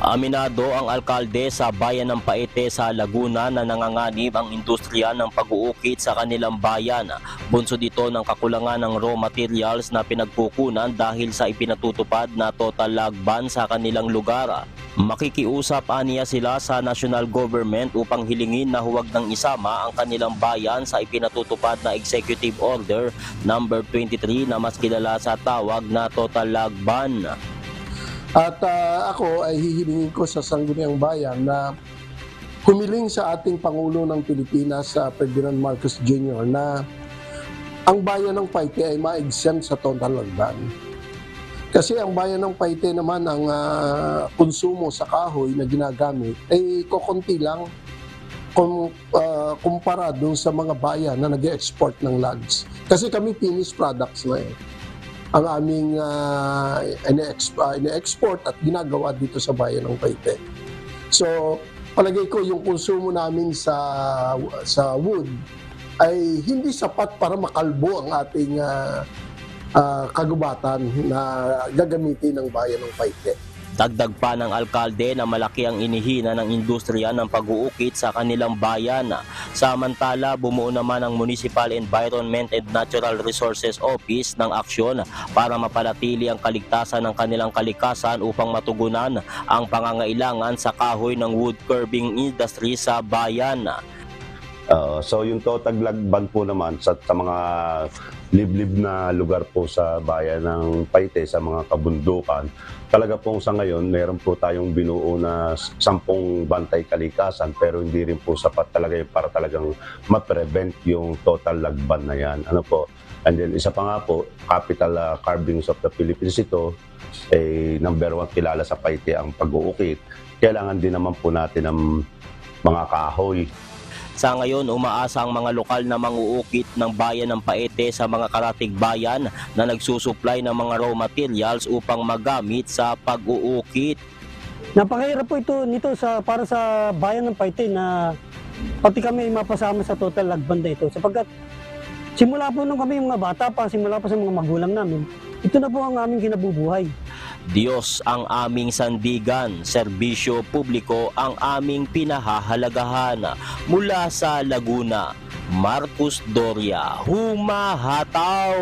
Aminado ang alkalde sa bayan ng Paete sa Laguna na nanganganib ang industriya ng pag-uukit sa kanilang bayan. Bunsod ito ng kakulangan ng raw materials na pinagkukunan dahil sa ipinatutupad na total lag ban sa kanilang lugar. Makikiusap aniya sila sa national government upang hilingin na huwag nang isama ang kanilang bayan sa ipinatutupad na Executive Order number 23 na mas kilala sa tawag na total lag ban. At ako ay hihilingin ko sa Sangguniang Bayan na humiling sa ating Pangulo ng Pilipinas, Ferdinand Marcos Jr. na ang bayan ng Paete ay ma-exempt sa total lag ban. Kasi ang bayan ng Paete naman, ang konsumo sa kahoy na ginagamit ay kokonti lang kumpara doon sa mga bayan na nag-export ng logs. Kasi kami finished products na ang aming ine-export at ginagawa dito sa bayan ng Paete. So, palagay ko yung konsumo namin sa wood ay hindi sapat para makalbo ang ating kagubatan na gagamitin ng bayan ng Paete. Dagdag pa ng alkalde na malaki ang inihina ng industriya ng pag-uukit sa kanilang bayan. Samantala, bumuo naman ang Municipal Environment and Natural Resources Office ng aksyon para mapanatili ang kaligtasan ng kanilang kalikasan upang matugunan ang pangangailangan sa kahoy ng wood curbing industry sa bayan. So yung total lag ban po naman sa mga liblib na lugar po sa bayan ng Paete, sa mga kabundukan, talaga pong sa ngayon meron po tayong binuo na 10 bantay kalikasan, pero hindi rin po sapat talaga para talagang ma-prevent yung total lag ban na yan. Ano po? And then isa pa nga po, Capital Carvings of the Philippines ito, number 1 kilala sa Paete ang pag-uukit. Kailangan din naman po natin ng mga kahoy. Sa ngayon, umaasa ang mga lokal na manguukit ng bayan ng Paete sa mga karatig bayan na nagsusupply ng mga raw materials upang magamit sa pag-uukit. Napakahirap po nito para sa bayan ng Paete na pati kami ay mapasama sa total lag ban na ito. Sapagkat simula po nung kami mga bata pa, simula pa sa mga magulang namin, ito na po ang aming kinabubuhay. Diyos ang aming sandigan, serbisyo publiko ang aming pinahahalagahan. Mula sa Laguna, Marcos Doria, humahataw!